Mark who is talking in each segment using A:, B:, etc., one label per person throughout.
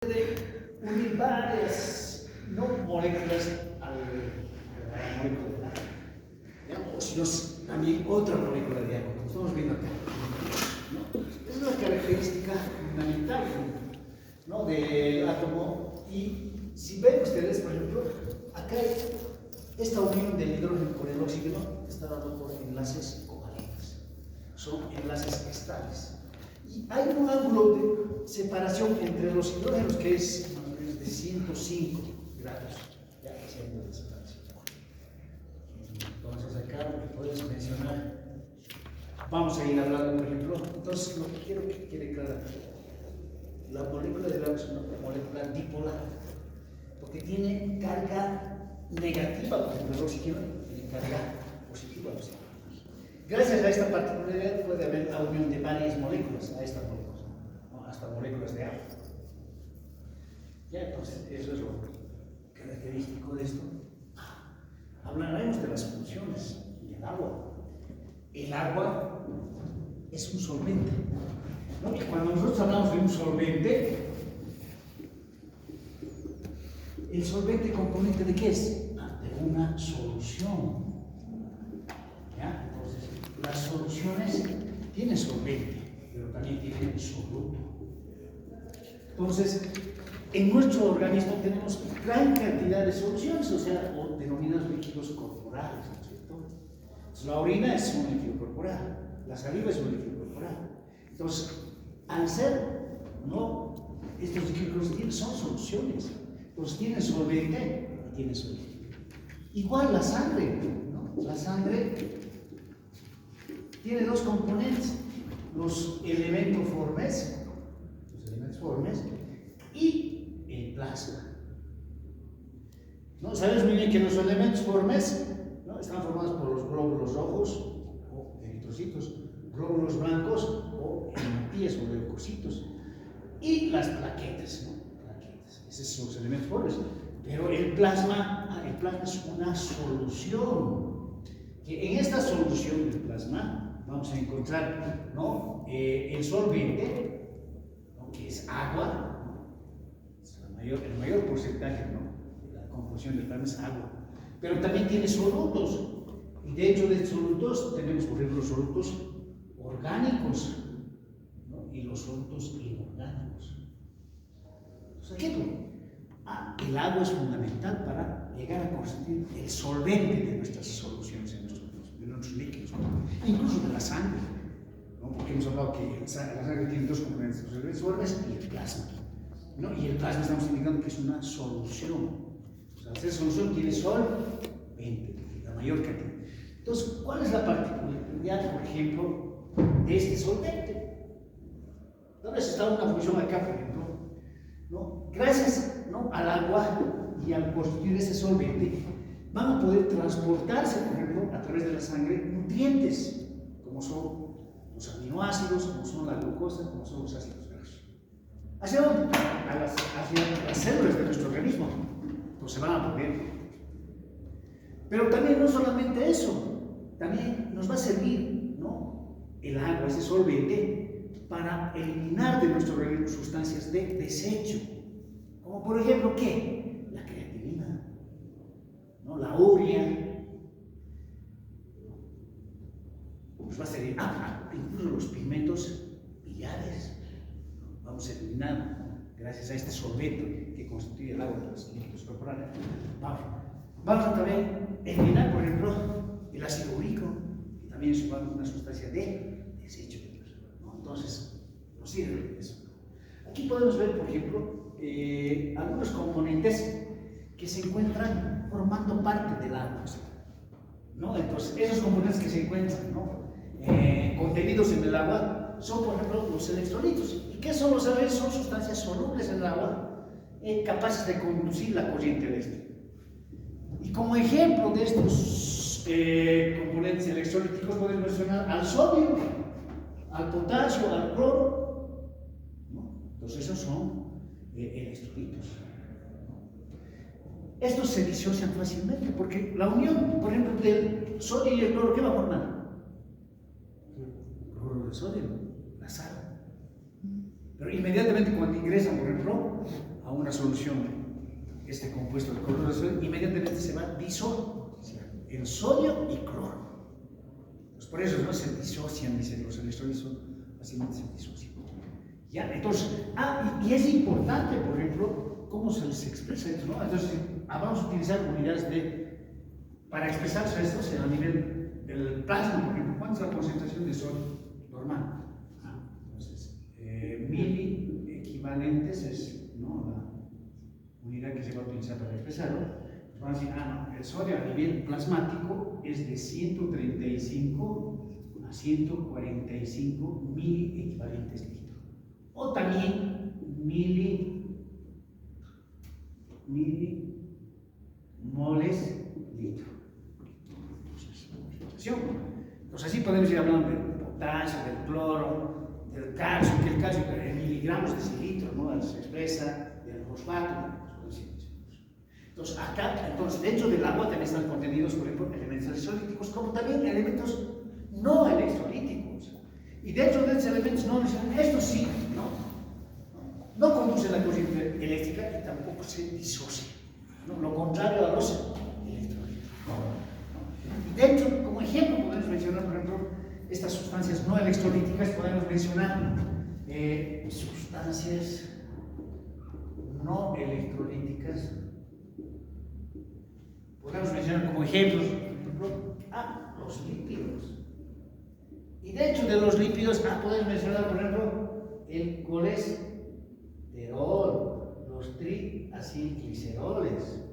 A: unir varias no moléculas a la molécula del agua, ¿ya? O sino también otra molécula de agua, como estamos viendo acá, ¿no? Es una característica fundamental, ¿no?, del átomo. Y si ven ustedes, por ejemplo, acá hay esta unión del hidrógeno con el oxígeno está dado por enlaces covalentes, son enlaces estables. Y hay un ángulo de separación entre los hidrógenos que es más o menos de 105 grados. Ya, ese ángulo de separación. Entonces, acá lo que puedes mencionar, vamos a ir hablando, por ejemplo. Entonces, lo que quiero que quede claro, la molécula del agua es una molécula dipolar, porque tiene carga negativa, por ejemplo, el oxígeno tiene carga positiva. Gracias a esta particularidad puede haber la unión de varias moléculas a estas moléculas, ¿no?, hasta moléculas de agua. Ya, entonces, eso es lo característico de esto. Hablaremos de las funciones del agua. El agua es un solvente, ¿no? Y cuando nosotros hablamos de un solvente, ¿el solvente componente de qué es? De una solución. ¿Ya? Entonces, las soluciones tienen solvente, pero también tienen soluto. Entonces, en nuestro organismo tenemos gran cantidad de soluciones, o sea, denominados líquidos corporales, ¿no es cierto? Entonces, la orina es un líquido corporal, la saliva es un líquido corporal. Entonces, al ser, ¿no?, estos líquidos son soluciones, entonces tienen solvente y tienen soluto. Igual la sangre, ¿no? La sangre tiene dos componentes, los elementos formes y el plasma, ¿no? Sabes muy bien que los elementos formes, ¿no?, están formados por los glóbulos rojos o eritrocitos, glóbulos blancos o hematíes o leucocitos, y las plaquetas, ¿no? Plaquetas, esos son los elementos formes. Pero el plasma es una solución, que en esta solución del plasma vamos a encontrar, ¿no?, el solvente, ¿no?, que es agua, ¿no?, es el mayor porcentaje, ¿no?, de la composición del plasma es agua, pero también tiene solutos, y de hecho de solutos tenemos, por ejemplo, los solutos orgánicos, ¿no?, y los solutos inorgánicos. Por ejemplo, el agua es fundamental para llegar a constituir el solvente de nuestras soluciones, de nuestros líquidos, ¿no?, incluso de la sangre, ¿no?, porque hemos hablado que la sangre tiene dos componentes, los elementos formes y el plasma, ¿no?, y el plasma estamos indicando que es una solución. O sea, esa solución tiene solvente, la mayor cantidad. Entonces, ¿cuál es la particularidad, por ejemplo, de este solvente? ¿Dónde está una función acá, por ejemplo? ¿No? Gracias, ¿no?, al agua y al constituir ese solvente, van a poder transportarse, por ejemplo, a través de la sangre, nutrientes, como son los aminoácidos, como son la glucosa, como son los ácidos grasos. ¿Hacia dónde? Hacia las células de nuestro organismo. Pues se van a poder. Pero también no solamente eso, también nos va a servir, ¿no?, el agua, ese solvente, para eliminar de nuestro organismo sustancias de desecho, como por ejemplo, ¿qué? La creatinina, ¿no?, la urea, nos va a servir, incluso los pigmentos biliares, ¿no?, vamos a eliminar, ¿no?, gracias a este solvente que constituye el agua de los líquidos corporales. Vamos a también eliminar, por ejemplo, el ácido úrico, que también es una sustancia de desecho. Entonces, nos sirve eso. Aquí podemos ver, por ejemplo, algunos componentes que se encuentran formando parte del agua, ¿no? Entonces, esos componentes que se encuentran, ¿no?, contenidos en el agua son, por ejemplo, los electrolitos. ¿Y qué son los electrolitos? Son sustancias solubles en el agua, capaces de conducir la corriente eléctrica. Y como ejemplo de estos componentes electrolíticos podemos mencionar al sodio, al potasio, al cloro, ¿no? Entonces esos son electrolitos, ¿no? Estos se disocian fácilmente porque la unión, por ejemplo, del sodio y el cloro, ¿qué va a formar? El cloro de sodio, la sal. Pero inmediatamente cuando ingresan, por ejemplo, una solución, este compuesto de cloruro de sodio, inmediatamente se va a disociar en sodio y cloro. Pues por eso no se disocian, dicen los electrolitos, fácilmente se disocian. Ya, entonces, y es importante, por ejemplo, cómo se les expresa esto, ¿no? Entonces, vamos a utilizar unidades para expresarse esto a nivel del plasma, por ejemplo, ¿cuánta es la concentración de sodio normal? Entonces, mili equivalentes es, ¿no?, la unidad que se va a utilizar para expresarlo. Pues van a decir, no, el sodio a nivel plasmático es de 135 a 145 mili equivalentes litro. O también moles litro. Entonces así podemos ir hablando del potasio, del cloro, del calcio, que el calcio en miligramos de litro, ¿no?, se expresa, del fosfato. Entonces acá, dentro del agua también están contenidos, por ejemplo, elementos electrolíticos, como también elementos no electrolíticos. Y dentro de estos elementos no electrolíticos, estos sí, no conducen la corriente eléctrica y tampoco se disocian. ¿No? Lo contrario a los electrolíticos. Y dentro, como ejemplo, podemos mencionar, por ejemplo, estas sustancias no electrolíticas, podemos mencionar sustancias no electrolíticas. Podemos mencionar como ejemplos, por ejemplo, los lípidos. Y dentro de los lípidos, podemos mencionar, por ejemplo, el colesterol, los triacilgliceroles.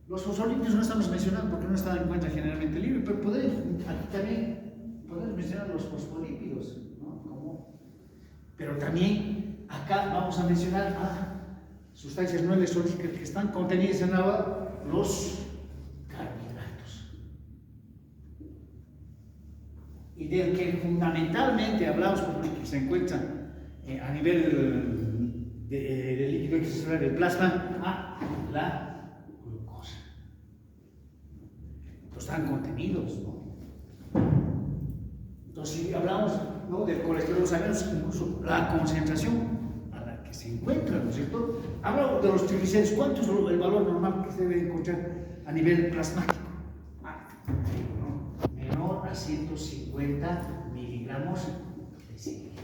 A: Los fosfolípidos no estamos mencionando porque no están en cuenta generalmente libre, pero aquí también podemos mencionar los fosfolípidos, ¿no? Pero también acá vamos a mencionar sustancias no electrolíticas que están contenidas en agua, los carbohidratos. Y del que fundamentalmente hablamos, porque se encuentran a nivel del líquido extracelular del plasma, la glucosa. Están contenidos, ¿no? Entonces, si hablamos, ¿no?, del colesterol, sabemos incluso la concentración a la que se encuentra, ¿no es cierto? Hablamos de los triglicéridos, ¿cuánto es el valor normal que se debe encontrar a nivel plasmático? Menor a 150 miligramos de cilindro.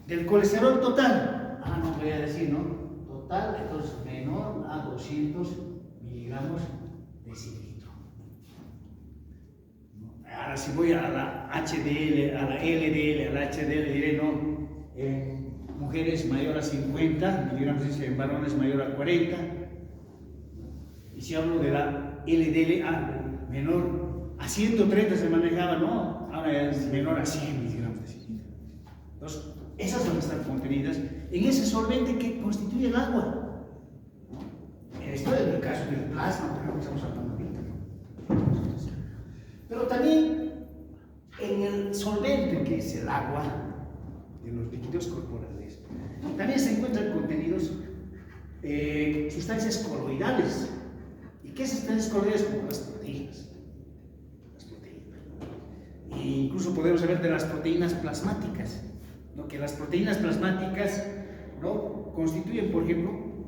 A: Del colesterol total, no voy a decir, ¿no? Total, entonces menor a 200 miligramos de cilindro. Ahora, si voy a la HDL, a la LDL, a la HDL, diré, no, en mujeres mayor a 50 miligramos, en varones mayor a 40. Y si hablo de la LDL, menor a 130 se manejaba, no, ahora es menor a 100 miligramos de cilindro. Entonces, esas son las que están contenidas en ese solvente que constituye el agua. Esto es el caso del plasma, por ejemplo, estamos hablando ahorita, ¿no? Pero también en el solvente, que es el agua de los líquidos corporales, también se encuentran contenidos sustancias coloidales. ¿Y qué sustancias coloidales? Como las proteínas. E incluso podemos hablar de las proteínas plasmáticas, ¿no? Que las proteínas plasmáticas, ¿no?, constituyen, por ejemplo,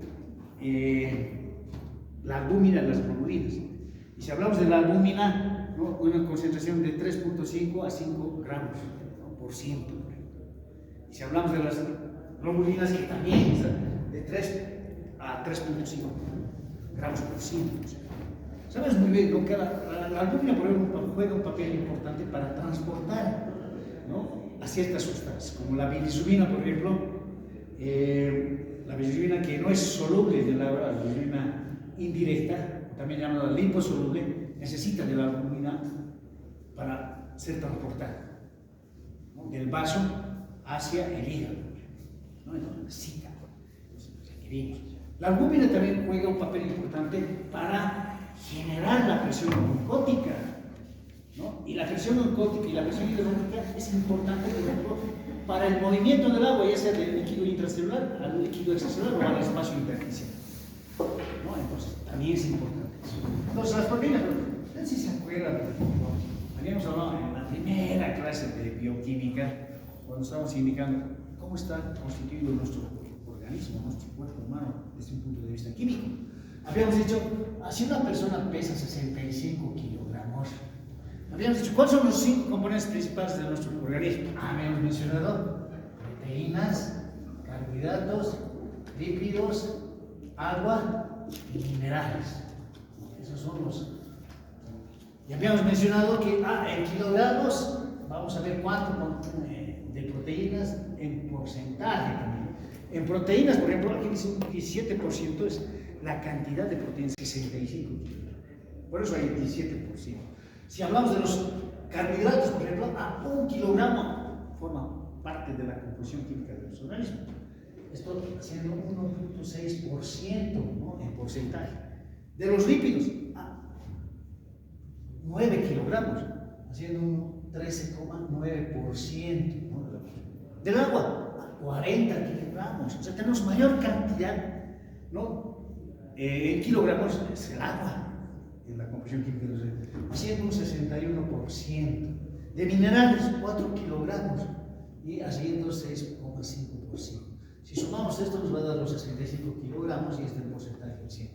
A: la albúmina y las globulinas. Y si hablamos de la albúmina, ¿no?, una concentración de 3.5 a 5 gramos, ¿no?, por ciento. Y si hablamos de las globulinas, que también están de 3 a 3.5 gramos por ciento. Sabes muy bien, ¿no?, que la albúmina, por ejemplo, juega un papel importante para transportar, ¿no?, a ciertas sustancias, como la bilirrubina, por ejemplo, la bilirrubina que no es soluble en el agua, la bilirrubina indirecta, también llamada liposoluble, necesita de la albúmina para ser transportada, ¿no?, del vaso hacia el hígado, ¿no? Entonces necesita, requerimos. La albúmina también juega un papel importante para generar la presión oncótica, ¿no? Y la presión oncótica y la presión hidronótica es importante, por ejemplo, para el movimiento del agua, ya sea del líquido intracelular al líquido extracelular o al espacio intersticial, ¿no? Entonces, también es importante. Entonces, las proteínas, no sé si se acuerdan, habíamos hablado en la primera clase de bioquímica cuando estábamos indicando cómo está constituido nuestro organismo, nuestro cuerpo humano desde un punto de vista químico. Habíamos dicho, si una persona pesa 65 kilogramos, habíamos dicho, ¿cuáles son los 5 componentes principales de nuestro organismo? Habíamos mencionado proteínas, carbohidratos, lípidos, agua y minerales. Esos son los. Y habíamos mencionado que en kilogramos vamos a ver cuánto de proteínas en porcentaje también. En proteínas, por ejemplo, aquí dice un 17% es la cantidad de proteínas, 65 kilogramos. Por eso hay 17%. Si hablamos de los carbohidratos, por ejemplo, a 1 kilogramo forma parte de la composición química de nuestro organismo. Esto siendo 1.6%, ¿no?, en porcentaje. De los lípidos, a 9 kilogramos, haciendo un 13,9%, ¿no?, del agua, a 40 kilogramos. O sea, tenemos mayor cantidad, ¿no?, en kilogramos es el agua en la composición química de los lípidos, haciendo un 61%. De minerales, 4 kilogramos y haciendo 6,5%. Si sumamos esto nos va a dar los 65 kilogramos y este porcentaje del 100%.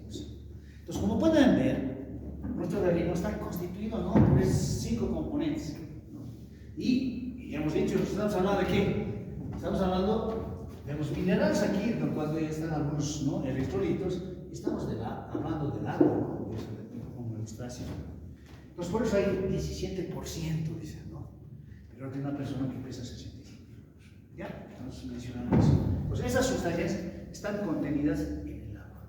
A: Entonces, como pueden ver, nuestro organismo está constituido, ¿no?, por 5 componentes, ¿no? Y hemos dicho, ¿estamos hablando de qué? Estamos hablando de los minerales aquí, en los cuales están algunos, ¿no?, electrolitos, y estamos hablando del agua, ¿no?, como el eustacio. Entonces, por eso hay 17%, dicen, ¿no? Pero de una persona que pesa 65 kilogramos. ¿Ya? Estamos mencionando eso. Pues esas sustancias están contenidas en el agua.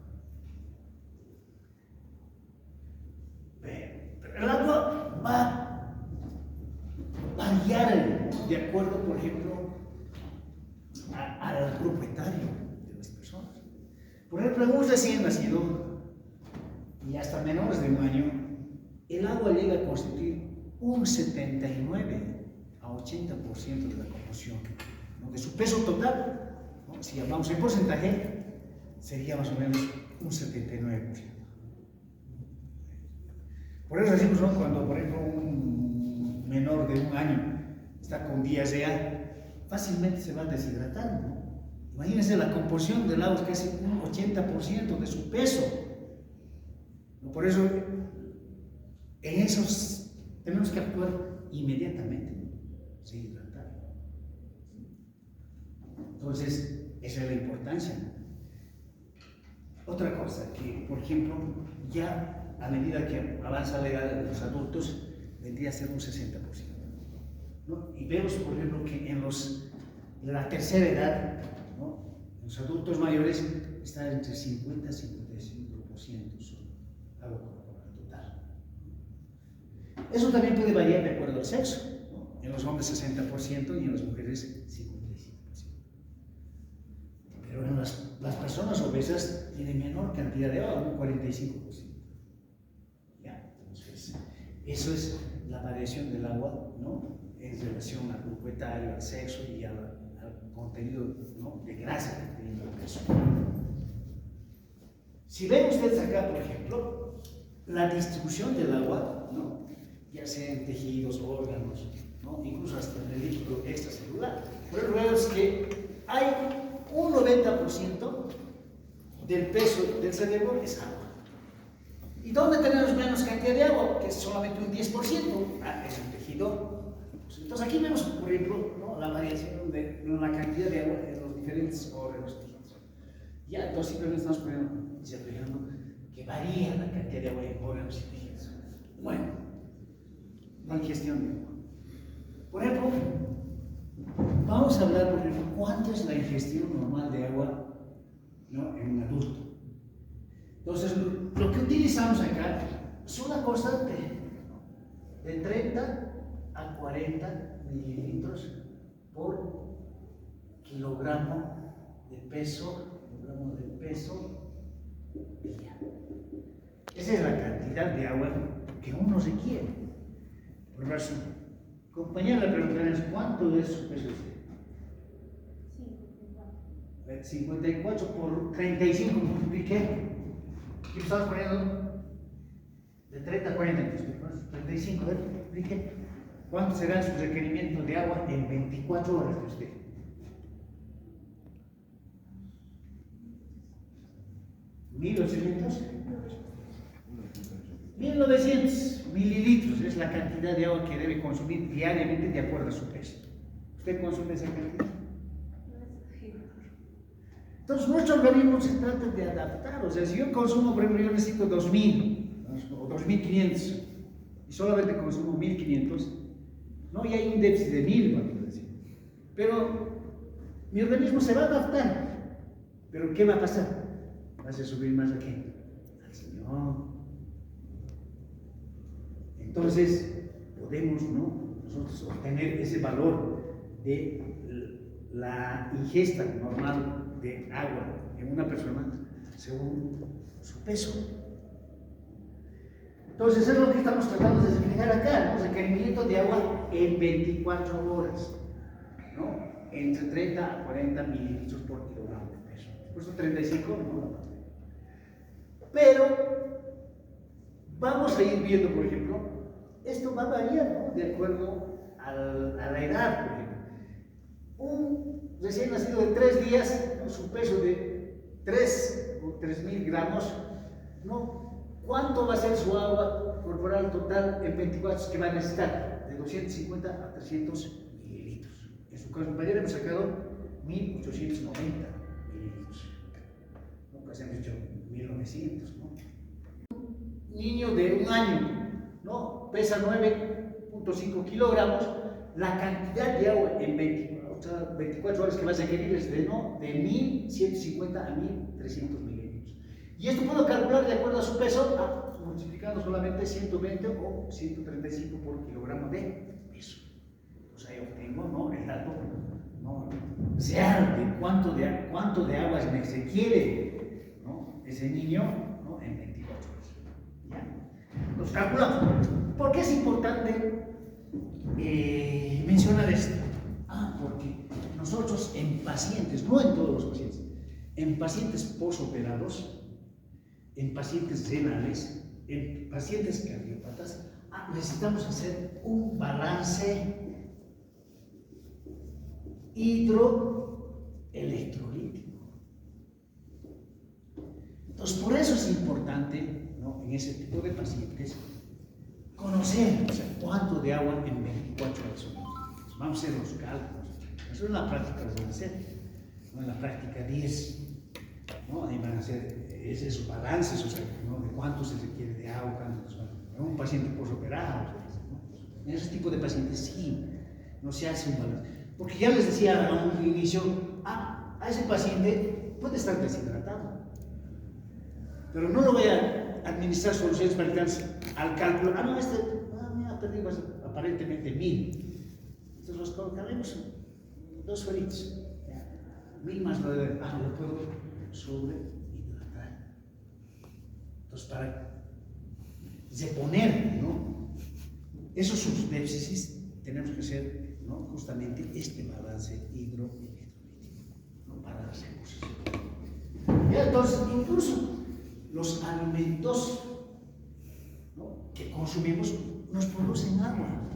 A: Pero el agua va a variar de acuerdo, por ejemplo, al grupo etario de las personas. Por ejemplo, en un recién nacido y hasta menores de un año, el agua llega a constituir un 79 a 80% de la composión, ¿no?, de su peso total. ¿No? Si hablamos en porcentaje, sería más o menos un 79%. Por eso decimos, ¿no?, cuando, por ejemplo, un menor de un año está con diarrea, fácilmente se va deshidratando, ¿no? Imagínense la composición del agua, que es un 80% de su peso. ¿No? Por eso, en esos tenemos que actuar inmediatamente, ¿no?, sin hidratar. Entonces, esa es la importancia. Otra cosa, que por ejemplo, ya a medida que avanza la edad de los adultos, vendría a ser un 60%. ¿No? Y vemos, por ejemplo, que en la tercera edad, ¿no?, los adultos mayores están entre 50 y 55% son agua corporal total. Eso también puede variar de acuerdo al sexo, ¿no? En los hombres 60% y en las mujeres 55%. Pero en las personas obesas tienen menor cantidad de agua, un 45%. ¿Ya? Entonces, eso es la variación del agua, ¿no?, en relación al grupo etario, al sexo y al contenido, ¿no?, de grasa que tiene la persona. Si ven ustedes acá, por ejemplo, la distribución del agua, ¿no?, ya sea en tejidos, órganos, ¿no?, incluso hasta en el líquido extracelular, pero luego es que hay un 90% del peso del cerebro es agua. ¿Y dónde tenemos menos cantidad de agua? Que es solamente un 10%, es el tejido. Entonces aquí vemos, por ejemplo, ¿no?, la variación de la cantidad de agua en los diferentes órganos. Ya, entonces simplemente estamos reflejando que varía la cantidad de agua en órganos y tejidos. Bueno, la ingestión de agua. Por ejemplo, vamos a hablar, por ejemplo, cuánto es la ingestión normal de agua, ¿no?, en un adulto. Entonces, lo que utilizamos acá es una constante, ¿no?, de 30 a 40 mililitros por kilogramo de peso día. Esa es la cantidad de agua que uno requiere. Por razón, compañera, le preguntaremos cuánto es su peso. 54 por 35 multipliqué. ¿Qué estamos poniendo? De 30 a 40, entonces, 35, multipliqué. ¿Cuánto será su requerimiento de agua en 24 horas de usted? 1.800, 1.900 mililitros es la cantidad de agua que debe consumir diariamente de acuerdo a su peso. ¿Usted consume esa cantidad? Entonces nuestro organismo se trata de adaptar. O sea, si yo consumo, por ejemplo, yo necesito 2.000 o 2.500 y solamente consumo 1.500, no, y hay un déficit de 1.000, vamos a decir. Pero mi organismo se va a adaptar. ¿Pero qué va a pasar? Va a subir más aquí al Señor. Entonces podemos, ¿no?, nosotros obtener ese valor de la ingesta normal de agua en una persona según su peso. Entonces es lo que estamos tratando de explicar acá, ¿no? Requerimiento de agua en 24 horas, ¿no? Entre 30 a 40 mililitros por kilogramo de peso. Por eso 35, ¿no? Pero vamos a ir viendo, por ejemplo, esto va a variar, ¿no?, de acuerdo a la edad, por ejemplo. Un recién nacido de 3 días, ¿no?, su peso de 3 o 3.000 gramos, ¿no? ¿Cuánto va a ser su agua corporal total en 24 que va a necesitar? De 250 a 300 mililitros. En su caso, ayer hemos sacado 1.890 mililitros. ¿No? Casi hemos dicho 1.900, ¿no? Niño de 1 año, ¿no?, pesa 9.5 kilogramos, la cantidad de agua en 24 horas que va a requerir es de 1.150 a 1.300 mililitros. Y esto puedo calcular de acuerdo a su peso, multiplicando solamente 120 o 135 por kilogramo de peso. Entonces ahí obtengo, ¿no?, el dato, ¿no?, real de cuánto de agua se requiere, ¿no?, ese niño, ¿no?, en 24 horas. ¿Ya? Los calculamos. ¿Por qué es importante mencionar esto? Porque nosotros en pacientes, no en todos los pacientes, en pacientes posoperados, en pacientes renales, en pacientes cardiópatas, necesitamos hacer un balance hidroelectrolítico. Entonces, por eso es importante, ¿no?, en ese tipo de pacientes conocer, o sea, cuánto de agua en 24 horas. Vamos a hacer los cálculos. Eso en la práctica lo van a hacer, ¿no? En la práctica 10, ¿no? Ahí van a hacer esos balances, o sea, ¿no?, de cuánto se requiere de agua, en un paciente posoperado, ¿no? En ese tipo de pacientes sí, no se hace un balance. Porque ya les decía a un inicio, a ese paciente puede estar deshidratado, pero no lo voy a administrar soluciones paritanas al cálculo. Mira, perdí aparentemente 1.000. Entonces los colocaremos en 2 sueritos. 1.000 más 9, lo puedo sobrehidratar. Entonces, para reponer, ¿no?, esos sus déficits, tenemos que hacer, ¿no?, justamente este balance hidroelectrolítico, ¿no?, para las cosas. Entonces, incluso los alimentos, ¿no?, que consumimos nos producen agua, ¿no?,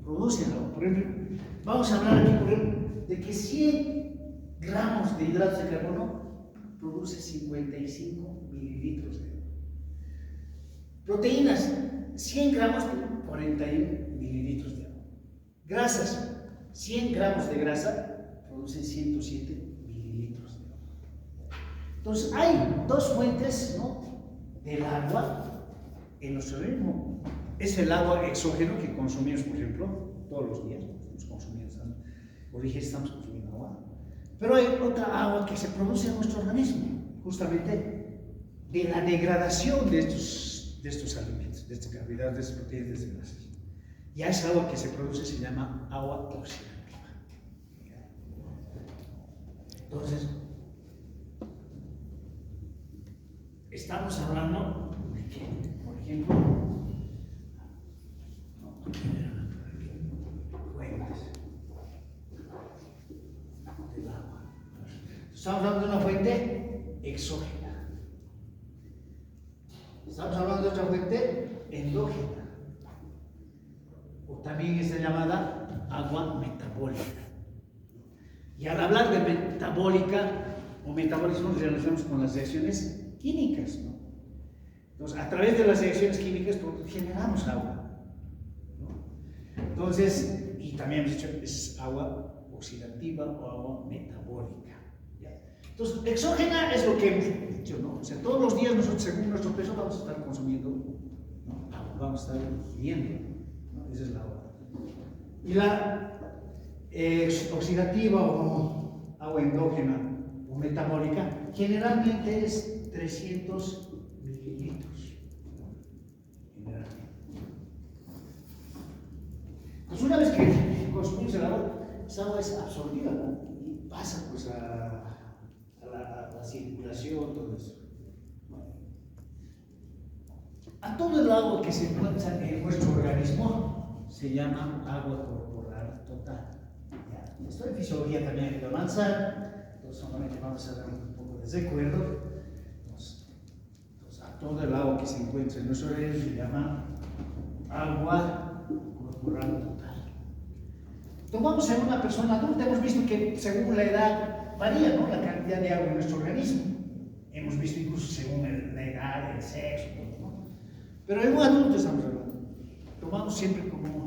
A: producen agua. Por ejemplo, vamos a hablar aquí, por ejemplo, de que 100 gramos de hidratos de carbono produce 55 mililitros de agua. Proteínas, 100 gramos, 41 mililitros de agua. Grasas, 100 gramos de grasa producen 107 mililitros de agua. Entonces, hay 2 fuentes, ¿no?, del agua en nuestro organismo. Es el agua exógeno que consumimos, por ejemplo, todos los días. Estamos consumiendo, estamos consumiendo agua. Pero hay otra agua que se produce en nuestro organismo, justamente de la degradación de estos alimentos, de estas carbohidratos, de estas proteínas, de estas grasas. Y a esa agua que se produce se llama agua oxidativa. Entonces, estamos hablando de que, por ejemplo, fuentes del agua. Estamos hablando de una fuente exógena. Estamos hablando de otra fuente endógena. O también es llamada agua metabólica. Y al hablar de metabólica o metabolismo nos relacionamos con las reacciones químicas, ¿no? Entonces, a través de las reacciones químicas generamos agua, ¿no? Entonces, y también hemos dicho que es agua oxidativa o agua metabólica, ¿ya? Entonces, exógena es lo que hemos dicho, ¿no? O sea, todos los días nosotros, según nuestro peso, vamos a estar consumiendo, ¿no?, agua, vamos a estar ingiriendo, ¿no? Esa es la agua. Y la oxidativa o agua endógena o metabólica generalmente es 300 mililitros. Generalmente. Pues una vez que consumimos el agua, esa agua es absorbida, ¿no?, y pasa pues a la circulación, todo eso. Bueno, a todo el agua que se encuentra en nuestro organismo se llama agua corporal total. Ya. Esto en fisiología también hay que avanzar, entonces solamente vamos a dar un poco de recuerdo. Entonces, a todo el agua que se encuentra en nuestro organismo se llama agua corporal total. Tomamos en una persona adulta, hemos visto que según la edad varía, ¿no?, la cantidad de agua en nuestro organismo. Hemos visto incluso según la edad, el sexo, ¿no? Pero en un adulto estamos hablando. Tomamos siempre como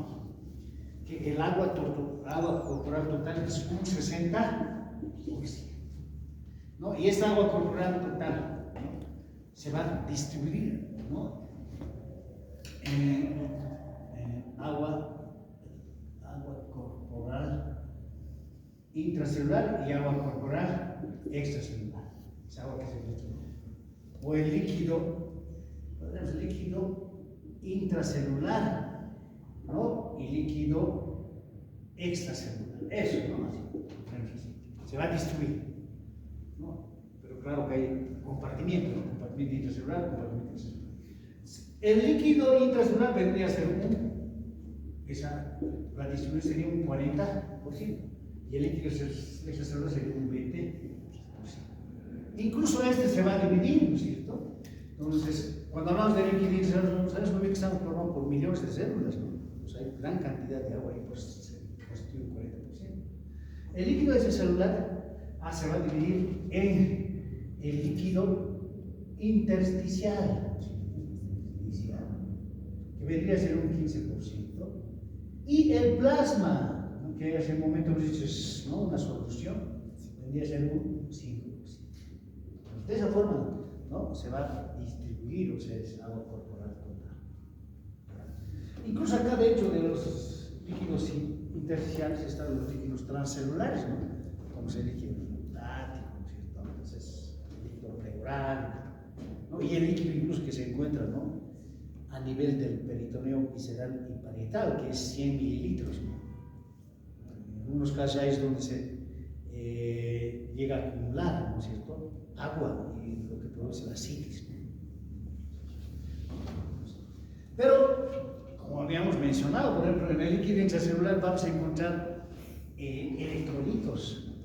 A: que el agua corporal total es un 60%, ¿no? Y esta agua corporal total, ¿no?, se va a distribuir, ¿no?, agua corporal intracelular y agua corporal extracelular. Es agua que se encuentra. O el líquido, tenemos líquido intracelular, ¿no?, y líquido extracelular. Eso, ¿no?, así, se va a distribuir, ¿no? Pero claro que hay compartimiento, ¿no?, compartimiento intracelular, compartimiento extracelular. El líquido intracelular vendría a ser la distribución sería un 40%, y el líquido extracelular sería un 20%. Incluso este se va a dividir, ¿no es cierto? Entonces, cuando hablamos de líquido intracelular, sabemos muy bien que estamos formados por millones de células, ¿no? O sea, hay gran cantidad de agua y pues se constituye un 40%. El líquido extracelular se va a dividir en el líquido intersticial, que vendría a ser un 15%, y el plasma, ¿no?, que hace un momento hemos dicho es, ¿no?, una solución, vendría a ser un 5%. De esa forma, ¿no?, se va a distribuir, o sea, es agua corporal total. Incluso acá, de hecho, de los líquidos intersticiales están los líquidos transcelulares, ¿no?, como es el líquido linfático, ¿no es cierto? Entonces, el líquido pleural, ¿no?, y el líquido incluso que se encuentra, ¿no?, a nivel del peritoneo visceral y parietal, que es 100 mililitros, ¿no? En algunos casos es donde se llega a acumular, ¿no es cierto?, agua, y lo que produce la citis, ¿no? Pero, como habíamos mencionado, por ejemplo, en el líquido intracelular vamos a encontrar electrolitos,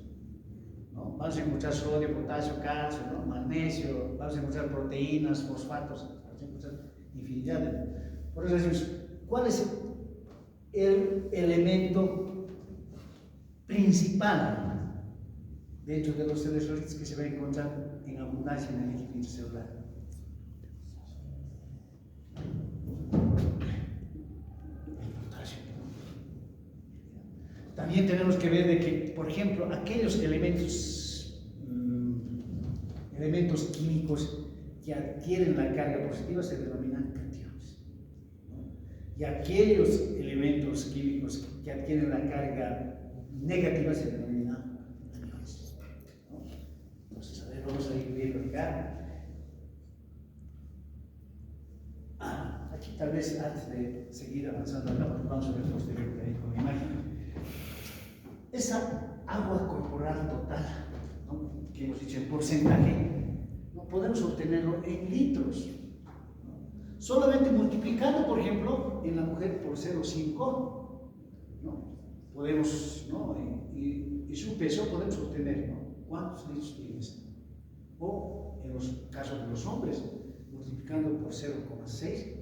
A: ¿no? Vamos a encontrar sodio, potasio, calcio, ¿no?, magnesio, vamos a encontrar proteínas, fosfatos, vamos a encontrar infinidad de... Por eso decimos, ¿cuál es el elemento principal dentro de los electrolitos que se va a encontrar en abundancia en el líquido intracelular? El potasio. También tenemos que ver de que, por ejemplo, aquellos elementos químicos que adquieren la carga positiva se denominan cationes, ¿no? Y aquellos elementos químicos que adquieren la carga negativa se denominan aniones, ¿no? Entonces, a ver, vamos a ir viendo acá. Aquí tal vez antes de seguir avanzando acá, vamos a ver posteriormente con la imagen. Esa agua corporal total, ¿no?, que hemos dicho en porcentaje, no podemos obtenerlo en litros, ¿no?, solamente multiplicando, por ejemplo, en la mujer por 0,5, ¿no?, podemos, ¿no?, y su peso podemos obtener, ¿no?, cuántos litros tienes, o en los casos de los hombres, multiplicando por 0,6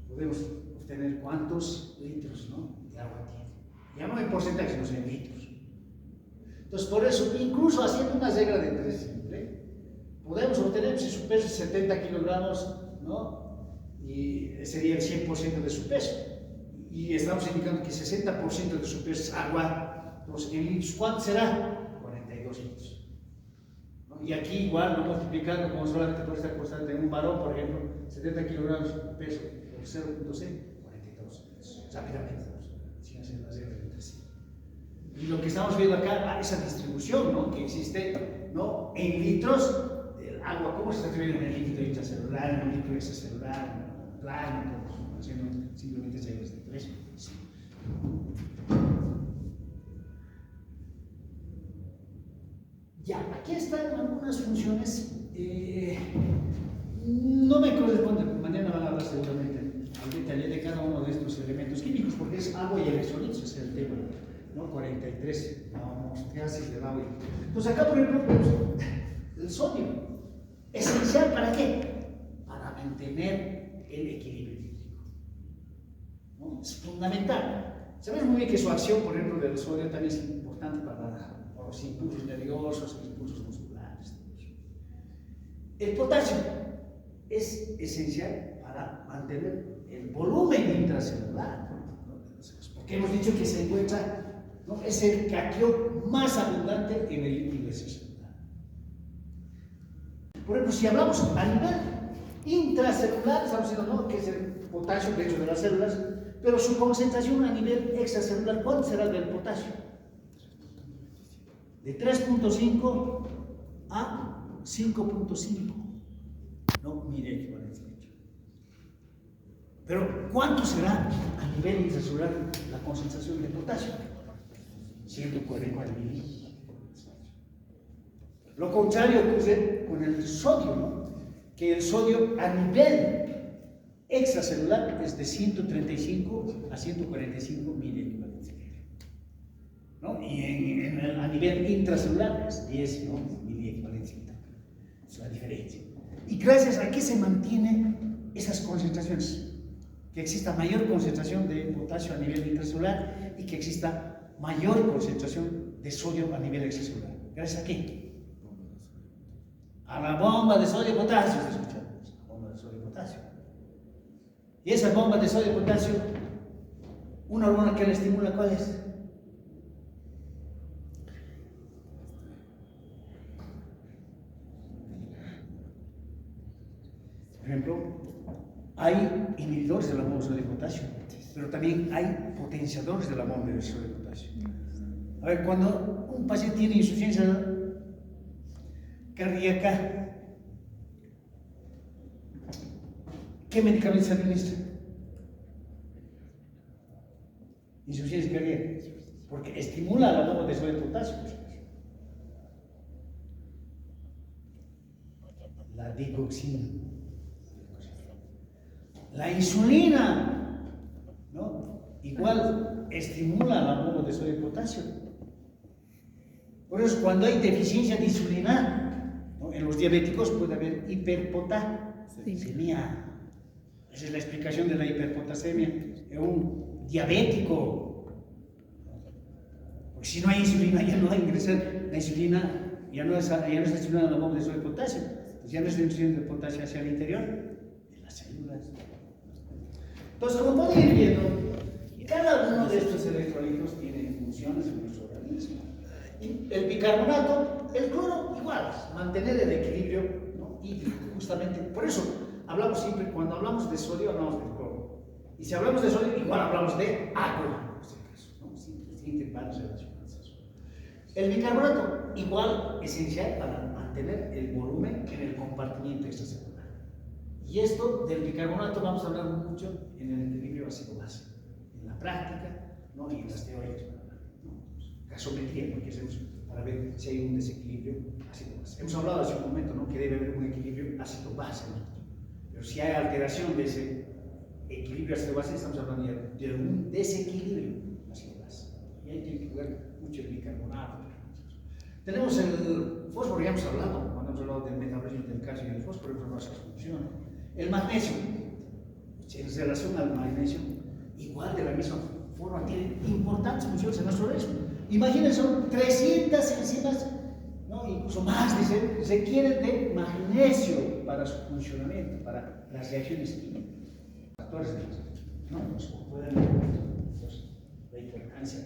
A: podemos obtener cuántos litros, ¿no?, de agua tiene. Ya no en porcentaje, sino en litros. Entonces, por eso, incluso haciendo una regla de 3 simple, podemos obtener, si su peso es 70 kilogramos, ¿no? Y sería el 100% de su peso. Y estamos indicando que 60% de su peso es agua. Entonces, en litros, ¿cuánto será? 42 litros. ¿No? Y aquí igual, no multiplicando como solamente por esta constante en un varón, por ejemplo, 70 kilogramos de peso por 0.6, 42 litros. Rápidamente, sin hacer la regla de 3. Y lo que estamos viendo acá, esa distribución, ¿no? Que existe, ¿no? En litros del agua. ¿Cómo se está escribiendo en el líquido intracelular, en el líquido extracelular, plano, haciendo simplemente reglas de 3? Sí. Ya, aquí están algunas funciones. No me corresponde, mañana van a hablar seguramente al detalle de cada uno de estos elementos químicos, porque es agua y electrolitos, ese es el tema, ¿no? 43, gases del agua. Entonces acá, por ejemplo, el sodio, esencial ¿para qué? Para mantener el equilibrio hídrico, ¿no? Es fundamental. Sabemos muy bien que su acción, por ejemplo, del sodio también es importante para los impulsos nerviosos, los impulsos musculares. El potasio es esencial para mantener el volumen intracelular, ¿no? Porque hemos dicho que se encuentra, ¿no? Es el catión más abundante en el líquido extracelular. Por ejemplo, si hablamos a nivel intracelular, estamos diciendo, ¿no? Que es el potasio dentro de las células, pero su concentración a nivel extracelular, ¿cuánto será del potasio? De 3.5 a 5.5, no mide equivalencia. Pero ¿cuánto será a nivel intracelular la concentración de potasio? 140 miligramos. Lo contrario ocurre con el sodio, ¿no? Que el sodio a nivel extracelular es de 135 a 145 miliequivalencia, ¿no? Y a nivel intracelular es 10, ¿no? Miliequivalencia. Es la diferencia. Y gracias a que se mantienen esas concentraciones, que exista mayor concentración de potasio a nivel intracelular y que exista mayor concentración de sodio a nivel extracelular. ¿Gracias a qué? A la bomba de sodio y potasio, ¿se escucha? La bomba de sodio y potasio. Y esa bomba de sodio y potasio, una hormona que la estimula, ¿cuál es? Por ejemplo, hay inhibidores de la bomba de sodio y potasio, pero también hay potenciadores de la bomba de sodio y potasio. A ver, cuando un paciente tiene insuficiencia cardíaca, ¿qué medicamento se administra? Insuficiencia cardíaca, porque estimula la bomba de sodio y potasio. La digoxina. La insulina, ¿no? Igual estimula la bomba de sodio y potasio. Por eso, cuando hay deficiencia de insulina, ¿no? En los diabéticos puede haber hiperpotasemia. Esa es la explicación de la hiperpotasemia en un diabético. Porque si no hay insulina, ya no va a ingresar la insulina, ya no está estimulando la bomba de sodio y potasio. Pues ya no es la insulina de potasio hacia el interior de las células. Entonces, como pueden ir viendo, cada uno de estos electrolitos tiene funciones en nuestro organismo. El bicarbonato, el cloro, igual, mantener el equilibrio, ¿no? Hídrico, justamente. Por eso hablamos siempre, cuando hablamos de sodio, hablamos del cloro. Y si hablamos de sodio, igual hablamos de agua, en este caso, ¿no? Siempre van relacionadas. El bicarbonato, igual, esencial para mantener el volumen en el compartimiento extracelular. Y esto del bicarbonato vamos a hablar mucho en el equilibrio ácido-base, en la práctica, ¿no? Y en las teorías, ¿no? Gasometría, porque hacemos para ver si hay un desequilibrio ácido-base. Hemos hablado hace un momento, ¿no? Que debe haber un equilibrio ácido-base, ¿no? Pero si hay alteración de ese equilibrio ácido-base, estamos hablando de un desequilibrio ácido-base. Y ahí tiene que jugar mucho el bicarbonato. Tenemos el fósforo, ya hemos hablado, cuando hemos hablado del metabolismo del calcio y el fósforo, pero no se funciona. El magnesio, en relación al magnesio, igual de la misma forma, tienen importantes funciones en nuestro organismo. Imagínense, son 300 enzimas, ¿no? Incluso más, dicen, requieren de magnesio para su funcionamiento, para las reacciones químicas. Factores de ¿no? Nos pueden ver la importancia.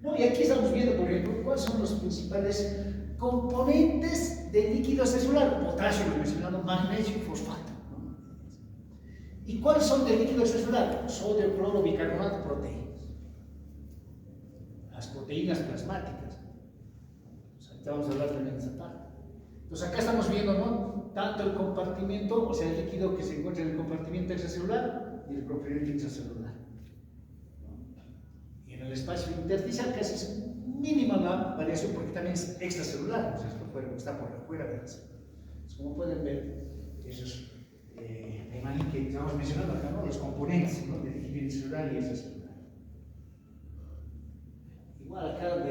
A: ¿No? Y aquí estamos viendo, por ejemplo, cuáles son los principales componentes del líquido celular. Potasio, lo mencionado, magnesio y fosfato. ¿No? ¿Y cuáles son del líquido celular? Sodio, cloro, bicarbonato, proteínas. Las proteínas plasmáticas. Pues ahorita vamos a hablar también de esa parte. Entonces acá estamos viendo, ¿no? Tanto el compartimento, o sea, el líquido que se encuentra en el compartimento extracelular y el compartimento intracelular. Y en el espacio intersticial casi es mínima la variación porque también es extracelular, o sea, está por afuera de la célula. Como pueden ver, esos que estamos mencionando acá, ¿no? Los componentes, ¿no? De líquido intracelular y extracelular. Igual acá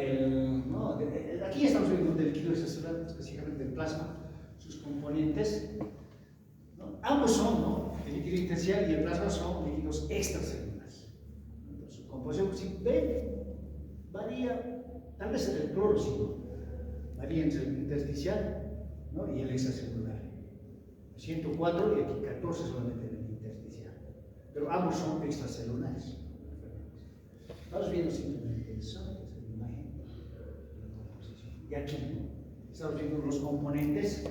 A: ¿no? Aquí estamos viendo del líquido extracelular, específicamente del plasma, sus componentes, ¿no? Ambos son, ¿no? El líquido intersticial y el plasma son líquidos extracelulares. Entonces, su composición, si ven, varía, tal vez en el cloro, sí, ¿no? Varía entre el intersticial, ¿no? Y el extracelular. 104 y aquí 14 solamente en el intersticial. Pero ambos son extracelulares. Estamos viendo simplemente eso, esa es la imagen de la composición. Y aquí, ¿no? Estamos viendo los componentes,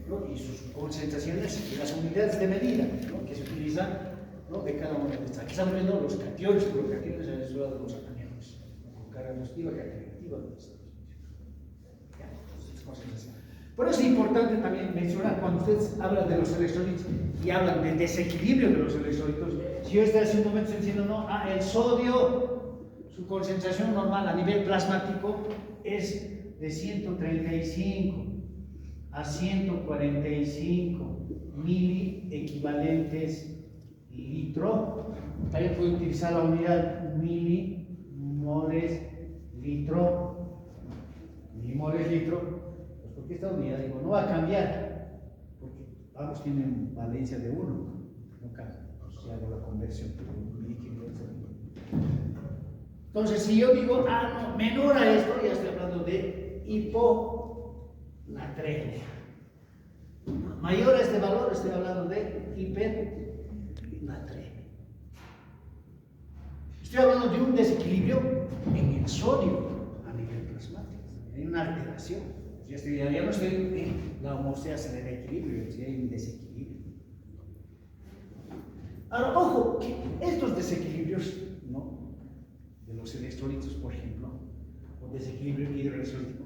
A: ¿no? Y sus concentraciones y las unidades de medida, ¿no? Que se utilizan, ¿no? De cada uno de estos. Aquí estamos viendo los cationes, los cationes en el lado de los aniones, con carga positiva, carga negativa. Por eso es importante también mencionar, cuando ustedes hablan de los electrolitos y hablan del desequilibrio de los electrolitos, si yo estoy hace un momento diciendo, no, el sodio, su concentración normal a nivel plasmático es de 135 a 145 mili equivalentes litro. También puede utilizar la unidad milimoles litro. Milimoles litro. ¿Por qué esta unidad? Digo, no va a cambiar, porque ambos tienen valencia de 1, no cambia. Si hago la conversión, entonces, si yo digo, no, menor a esto, ya estoy hablando de hiponatremia. Mayor a este valor, estoy hablando de hipernatremia. Estoy hablando de un desequilibrio en el sodio a nivel plasmático, hay una alteración. Ya no estoy en la homeostasis del equilibrio, si hay un desequilibrio. Ahora, ojo, que estos desequilibrios, ¿no? De los electrolitos, por ejemplo, o desequilibrio hidroelectrolítico,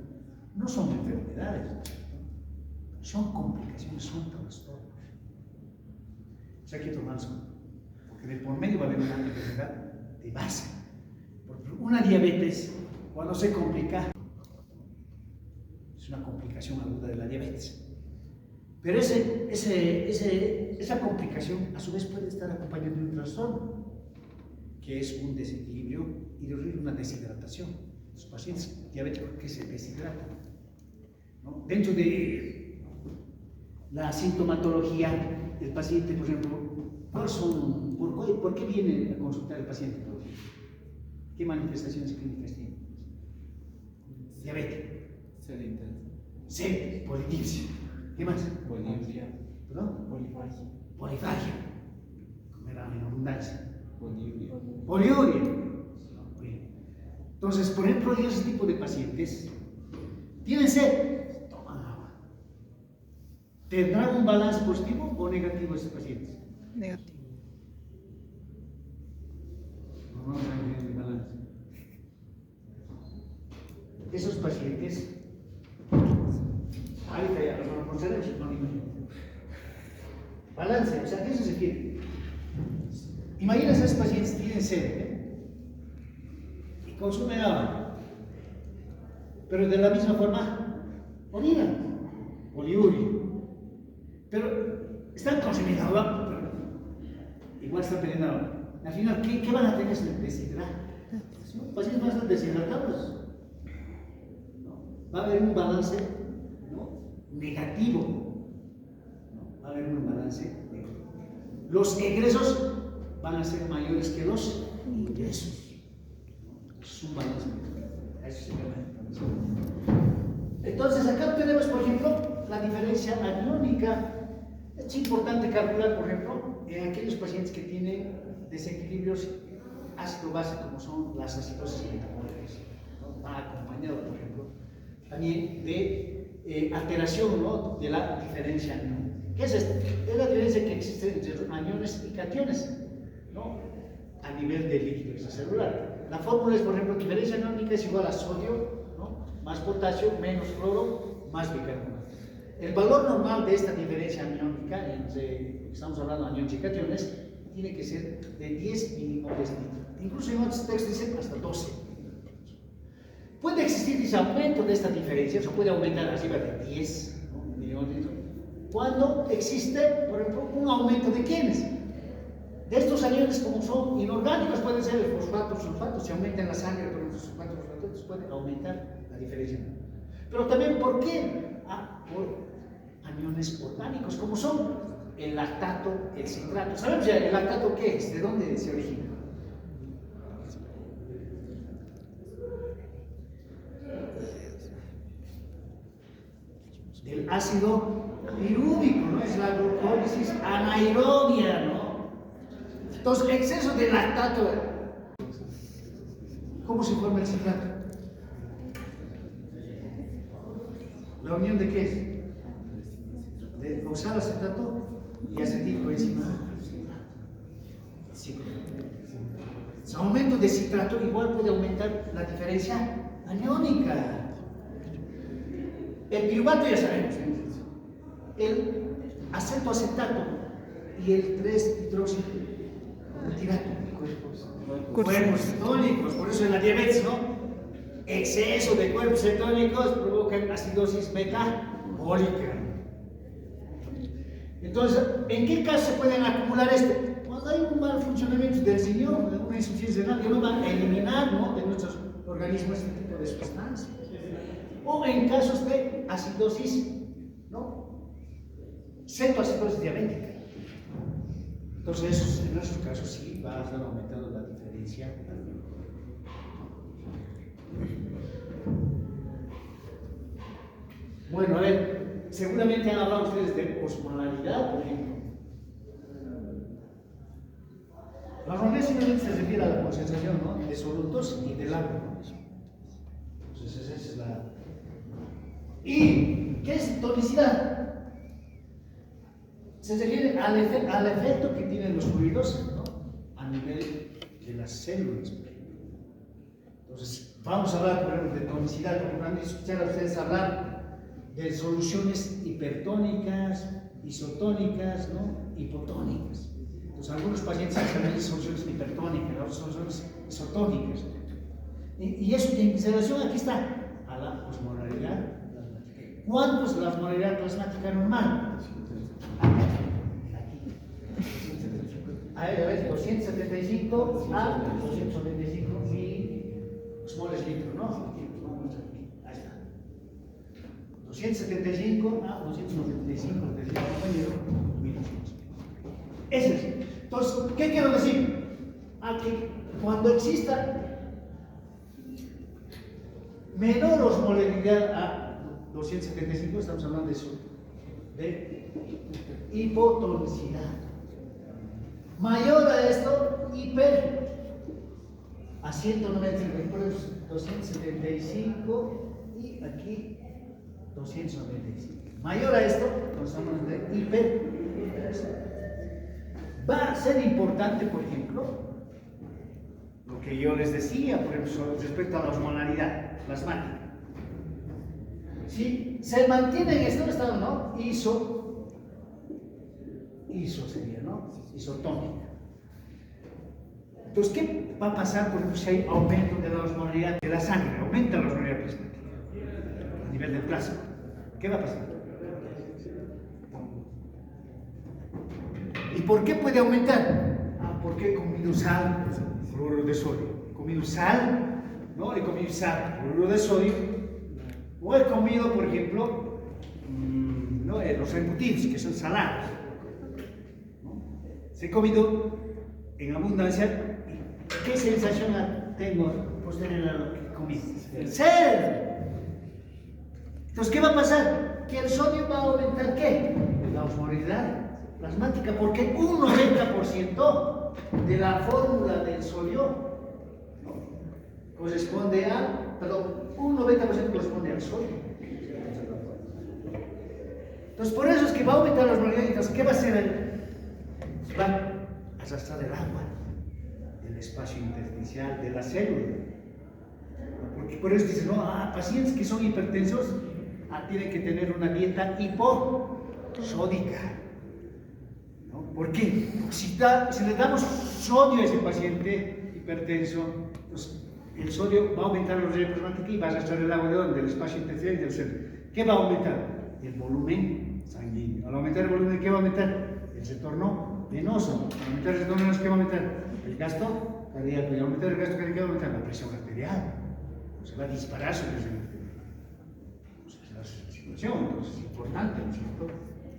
A: no son enfermedades, ¿no? Son complicaciones, son trastornos. O sea, hay que tomarlos, porque de por medio va a haber una enfermedad de base. Porque una diabetes, cuando se complica, es una complicación aguda de la diabetes. Pero esa complicación a su vez puede estar acompañada de un trastorno, que es un desequilibrio hidrolítico, una deshidratación. Los pacientes diabéticos que se deshidratan, ¿no? Dentro de la sintomatología del paciente, por ejemplo, ¿por qué viene a consultar el paciente? ¿Qué manifestaciones clínicas tiene? Diabetes.
B: Sed intensa.
A: Sed, polidipsia. ¿Qué más?
B: Poliuria.
A: ¿Perdón?
B: Polifagia.
A: Polifagia. Comer en abundancia.
B: Poliuria.
A: Poliuria. Entonces, por ejemplo, en ese tipo de pacientes, tienen sed, toman agua. ¿Tendrán un balance positivo o negativo ese paciente?
C: Negativo.
A: No vamos a ver el balance. Esos pacientes, ahorita ya los vamos a conocer, no lo imagino. Balance, o sea, ¿qué se refiere? Imagínense, esos pacientes tienen sed, y consumen agua, pero de la misma forma orinan, poliuria, pero están consumiendo agua, pero igual están perdiendo agua. Al final, ¿qué van a tener? Es deshidratación. Pacientes van a estar deshidratados. Va a haber un balance, ¿no? Negativo, ¿no? Va a haber un balance negativo. Los egresos van a ser mayores que los ingresos. Es un balance. Eso se llama. Entonces, acá tenemos, por ejemplo, la diferencia aniónica. Es importante calcular, por ejemplo, en aquellos pacientes que tienen desequilibrios ácido-base, como son las acidosis metabólicas, ¿no? Va acompañado, por ejemplo, también de alteración, ¿no? De la diferencia aniónica. ¿Qué es esto? Es la diferencia que existe entre aniones y cationes, ¿no? A nivel de líquido extracelular. La fórmula es, por ejemplo, diferencia aniónica es igual a sodio, ¿no? Más potasio, menos cloro, más bicarbonato. El valor normal de esta diferencia aniónica, entre, estamos hablando de aniones y cationes, tiene que ser de 10 milimoles litro. Incluso en otros textos dicen hasta 12. Puede existir ese aumento de esta diferencia, o sea, puede aumentar arriba de 10, ¿no? milimoles litro, cuando existe, por ejemplo, un aumento de quiénes. De estos aniones, como son inorgánicos, pueden ser el fosfato, sulfato, si aumenta en la sangre, por ejemplo, sulfato, fosfato, puede aumentar la diferencia. Pero también, ¿por qué? Por aniones orgánicos, como son el lactato, el citrato. ¿Sabemos ya el lactato qué es? ¿De dónde se origina? Del ácido pirúvico, ¿no? Es la glucólisis anaerobia, ¿no? Entonces, exceso de lactato. ¿Cómo se forma el citrato? ¿La unión de qué es? De oxaloacetato y acetilcoenzima. Sí. El aumento de citrato igual puede aumentar la diferencia aniónica. El piruvato ya sabemos, ¿eh? El acetoacetato y el 3-hidroxibutirato. Cuerpos cetónicos, por eso en la diabetes, ¿no? Exceso de cuerpos cetónicos provoca acidosis metabólica. Entonces, ¿en qué caso se pueden acumular esto? Cuando hay un mal funcionamiento del riñón, una insuficiencia renal, que no va a eliminar, ¿no? de nuestros organismos este tipo de sustancias. O en casos de acidosis, ¿no? Cetoacidosis diabética. Entonces, en esos casos sí va a estar aumentando la diferencia. Bueno, a ver, seguramente han hablado ustedes de osmolaridad, por ejemplo. La osmolaridad simplemente se refiere a la concentración, ¿no? De solutos y del agua, ¿no? Entonces, esa es la. ¿Y qué es tonicidad? Se refiere al efecto que tienen los fluidos, ¿no? A nivel de las células. Entonces, vamos a hablar, por ejemplo, de tonicidad, porque van a escuchar a ustedes hablar de soluciones hipertónicas, isotónicas, ¿no? Hipotónicas. Entonces, algunos pacientes hacen soluciones hipertónicas, otros soluciones isotónicas. Y eso, en relación, aquí está, a la osmolaridad plasmática. ¿Cuánto es la osmolaridad plasmática normal? A ver, 275 a 295 milosmoles litro, ¿no? Ahí está. 275 a 295 milosmoles. Eso es. Entonces, ¿qué quiero decir? Que cuando exista menor osmolaridad a 275, estamos hablando de eso, de hipotonicidad. Mayor a esto, hiper a 195, por eso 275 y aquí 295. Mayor a esto, estamos hablando de hiper. Va a ser importante, por ejemplo, lo que yo les decía, por ejemplo, respecto a la osmolaridad plasmática. Si se mantiene en este estado, ¿no? Iso sería, ¿no? Isotónica. Entonces, ¿qué va a pasar, por ejemplo, si hay aumento de la osmolaridad de la sangre? Aumenta la osmolaridad plasmática a nivel del plasma. ¿Qué va a pasar? ¿Y por qué puede aumentar? Porque he comido sal, cloruro de sodio. He comido sal, ¿no? He comido sal, cloruro de sodio. O he comido, por ejemplo, ¿no? Los embutidos, que son salados. ¿No? Se he comido en abundancia ¿qué sensación tengo posterior a lo que comí? El ser. Entonces, ¿qué va a pasar? Que el sodio va a aumentar, ¿qué? La osmolaridad plasmática, porque un 90% de la fórmula del sodio corresponde a, perdón, un 90% corresponde al sodio. Entonces, por eso es que va a aumentar la osmolaridad. Entonces, ¿qué va a hacer? Va a arrastrar el agua del espacio intersticial de la célula. Porque por eso dicen, no, pacientes que son hipertensos tienen que tener una dieta hiposódica. ¿No? ¿Por qué? Porque si le damos sodio a ese paciente hipertenso, pues el sodio va a aumentar la osmolaridad plasmática y va a arrastrar el agua de ¿dónde? Del espacio intersticial y del cerebro. ¿Qué va a aumentar? El volumen sanguíneo. Al aumentar el volumen, ¿qué va a aumentar? El retorno venoso. Al aumentar el retorno venoso, ¿qué va a aumentar? El gasto cardíaco. Y al aumentar el gasto cardíaco, ¿qué va a aumentar? La presión arterial. Se va a disparar su presión arterial. Esa es la situación, entonces es importante, ¿no es cierto?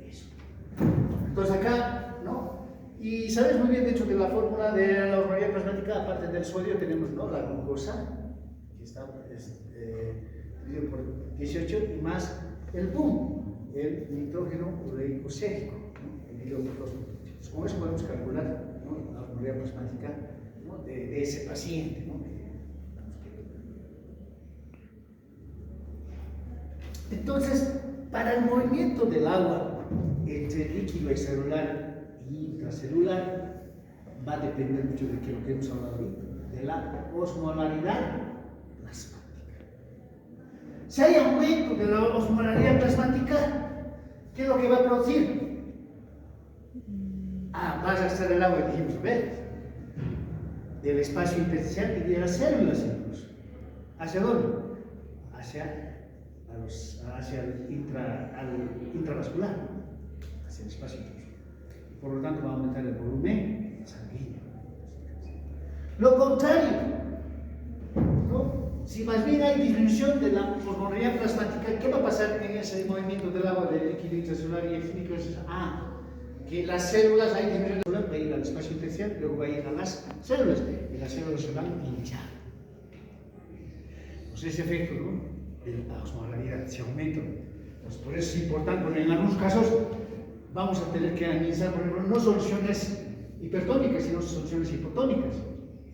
A: Eso. Entonces acá, ¿no? Y sabes muy bien, de hecho, que la fórmula de la osmolaridad plasmática, aparte del sodio, tenemos, ¿no? La glucosa, que está dividido por 18, y más el PUM, el nitrógeno ureico sérico, ¿no? Dividido por 2. Entonces, con eso podemos calcular, ¿no? La osmolaridad plasmática, ¿no? de ese paciente, ¿no? Entonces, para el movimiento del agua entre líquido extracelular y intracelular va a depender mucho de lo que hemos hablado ahorita, de la osmolaridad plasmática. Si hay aumento de la osmolaridad plasmática, ¿qué es lo que va a producir? Va a arrastrar el agua, dijimos, ¿ves? Del espacio intersticial y de las células incluso. ¿Hacia dónde? Hacia el intravascular, hacia el espacio intravascular. Por lo tanto, va a aumentar el volumen sanguíneo. Lo contrario, ¿no? Si más bien hay disminución de la osmolaridad plasmática, ¿qué va a pasar en ese movimiento del agua del líquido intracelular y el químico? Que las células, hay disminución de la célula, va a ir al espacio intersticial, luego va a ir a las células, y las células se van a hinchar. Pues ese efecto, ¿no? De la osmolaridad se aumenta. Pues por eso es importante, porque en algunos casos vamos a tener que administrar, por ejemplo, no soluciones hipertónicas, sino soluciones hipotónicas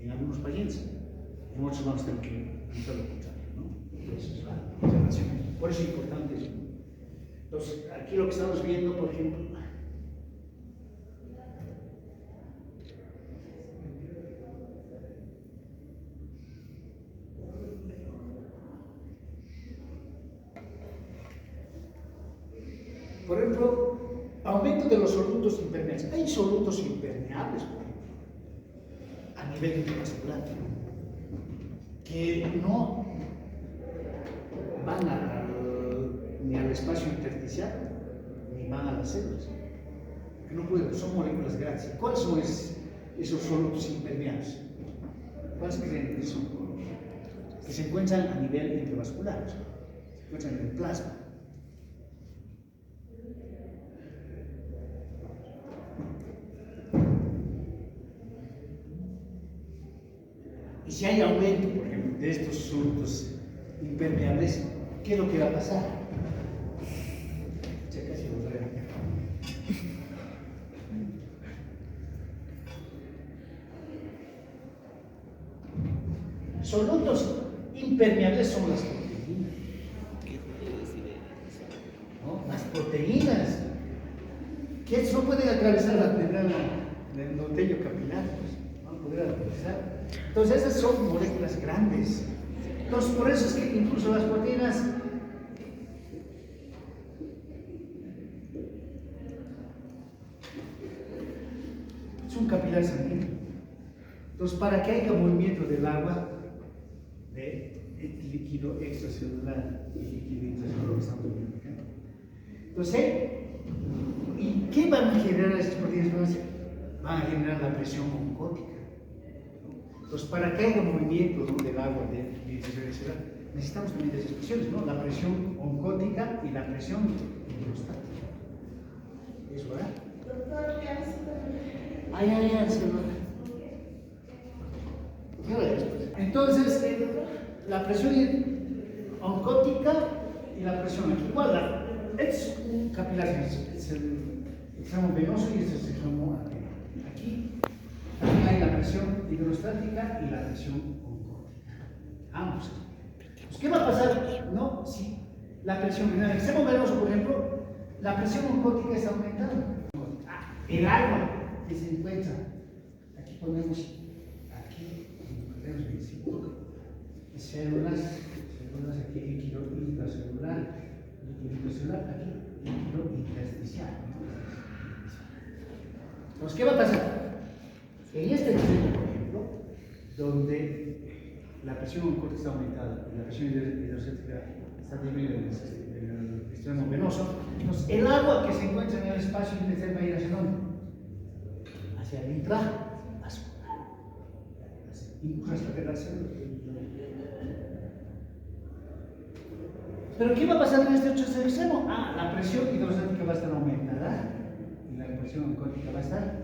A: en algunos pacientes. En otros vamos a tener que administrar lo contrario, ¿no? Entonces, es la observación. Por eso es importante eso. Entonces, aquí lo que estamos viendo, por ejemplo, aumento de los solutos impermeables. Hay solutos impermeables, por ejemplo, a nivel intravascular, que no van ni al espacio intersticial, ni van a las células. Que no pueden, son moléculas grandes. ¿Cuáles son esos solutos impermeables? ¿Cuáles creen que son? Que se encuentran a nivel intravascular, se encuentran en el plasma. Y si hay aumento, por ejemplo, de estos solutos impermeables, ¿qué es lo que va a pasar? Checa si lo traigo. Solutos impermeables son las proteínas. ¿No? Las proteínas que no pueden atravesar la membrana del endotelio capilar, pues, no van a poder atravesar. Entonces esas son moléculas grandes. Entonces por eso es que incluso las proteínas es un capilar sanguíneo. Entonces para que haya movimiento del agua de líquido extracelular y líquido intracelular que estamos viendo acá. Entonces, ¿y qué van a generar esas proteínas? Van a generar la presión oncótica. Entonces, para que haya movimiento, ¿no? del agua de intracelular, necesitamos también esas presiones, ¿no? La presión oncótica y la presión hidrostática. ¿Eso va? Doctor, ¿qué hace? Ay, celular. ¿Qué hora es? Entonces, la presión oncótica y la presión aquí. Igual, es un capilar, es el extremo venoso y este es el extremo arterial. Aquí también hay la presión hidrostática y la presión oncótica. Ambos. Pues, ¿qué va a pasar? No, si la presión en el extremo venoso, por ejemplo, la presión oncótica está aumentando. El agua que se encuentra, aquí ponemos, aquí ponemos 25 células aquí, líquido intracelular, aquí, líquido intersticial. Entonces, ¿qué va a pasar? En este extremo, por ejemplo, donde la presión oncótica está aumentada y la presión hidrostática está disminuida en el extremo venoso, entonces el agua que se encuentra en el espacio intersticial va a ir hacia dónde? Hacia el intravascular, incluso hasta quedarse. Pero ¿qué va a pasar en este otro extremo? La presión hidrostática va a estar aumentada y la presión oncótica va a estar.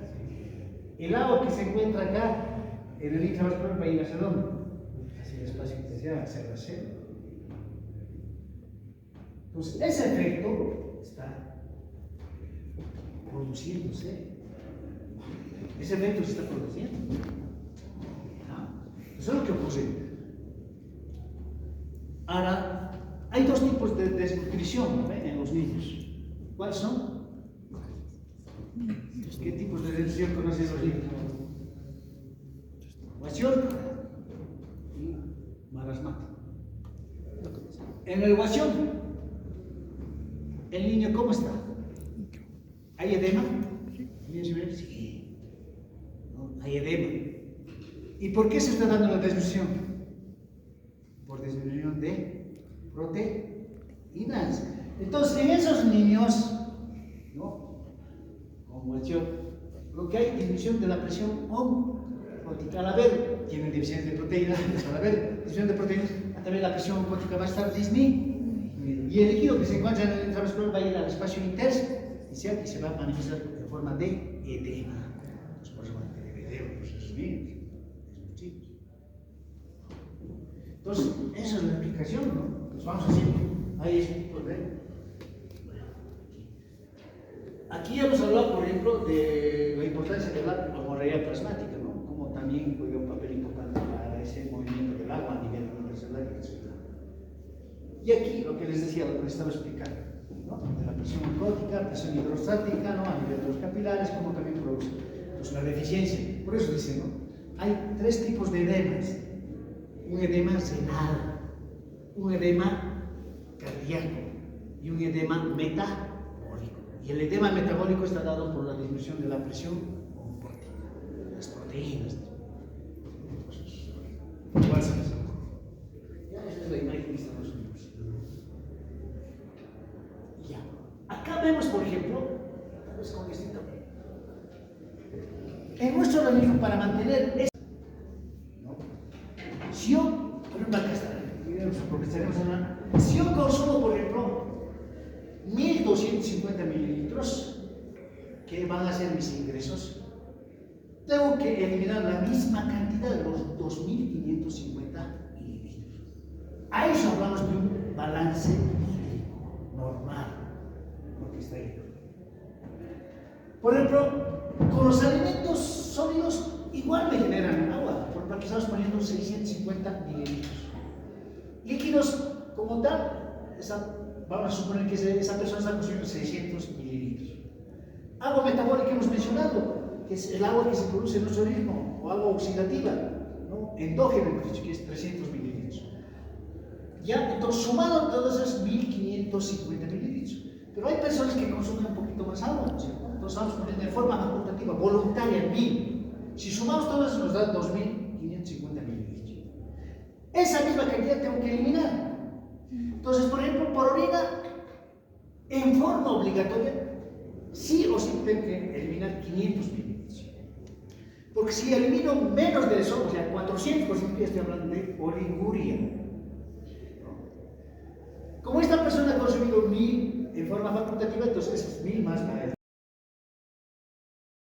A: El agua que se encuentra acá en el intravascular va a ir hacia dónde? Hacia el espacio intersticial, hacia la célula. Entonces, ese efecto está produciéndose. Ese efecto se está produciendo. Eso es lo que ocurre. Ahora, hay dos tipos de desnutrición, ¿no?, en los niños. ¿Cuáles son? ¿Qué tipos de desnutrición conocen los niños? Guasión y marasmático. En el guasión, ¿el niño cómo está? ¿Hay edema? Sí. ¿No? Hay edema. ¿Y por qué se está dando la desnutrición? Por disminución de proteínas. Entonces, en esos niños, ¿no?, con guasión, lo que hay es disminución de la presión oncótica. Al haber, tienen deficiencia de proteínas, al haber disminución de proteínas, también la presión oncótica va a estar disminuida. Y el líquido que se encuentra en el intravascular va a ir al espacio intersticial y se va a manifestar en forma de edema. Entonces, por eso van a tener edema esos niños. Entonces, esa es la explicación, ¿no? Pues vamos haciendo. Ahí es un problema. Aquí hemos hablado, por ejemplo, de la importancia de la hemorragia plasmática, ¿no? Como también juega un papel importante para ese movimiento del agua a nivel intercelular y extracelular. Y aquí lo que les decía, lo que les estaba explicando, ¿no?, de la presión oncótica, presión hidrostática, ¿no?, a nivel de los capilares, como también produce pues, la deficiencia. Por eso dicen, ¿no?, hay tres tipos de edemas: un edema renal, un edema cardíaco y un edema metabólico. Y el edema metabólico está dado por la disminución de la presión oncótica, las proteínas. ¿Cuál es eso? Ya, esta es la imagen que estamos viendo. Ya. Acá vemos, por ejemplo, tal vez con distinto. En nuestro organismo, para mantener esto, ¿no?, si yo, por ejemplo, acá está, porque estaremos en si yo consumo, por ejemplo, 1250 mililitros, que van a ser mis ingresos, tengo que eliminar la misma cantidad de los 2550 mililitros. A eso hablamos de un balance hídrico normal, lo que está ahí. Por ejemplo, con los alimentos sólidos igual me generan agua, porque aquí estamos poniendo 650 mililitros. Líquidos como tal, vamos a suponer que esa persona está consumiendo 600 mililitros. Agua metabólica hemos mencionado, que es el agua que se produce en nuestro organismo, o agua oxidativa, ¿no?, endógena, hemos dicho que es 300 mililitros. Ya, entonces sumado todos esos 1550 mililitros. Pero hay personas que consumen un poquito más agua, ¿no? Entonces vamos poniendo de forma facultativa, voluntaria, 1000. Si sumamos todo eso nos da 2550 mililitros. Esa misma cantidad tengo que eliminar. Entonces, por ejemplo, por orina, en forma obligatoria, sí o sí tengo que eliminar 500 mililitros. Porque si elimino menos de eso, o sea, 400, por ejemplo, estoy hablando de oliguria. Como esta persona ha consumido 1000 en forma facultativa, entonces esos 1000 más para él.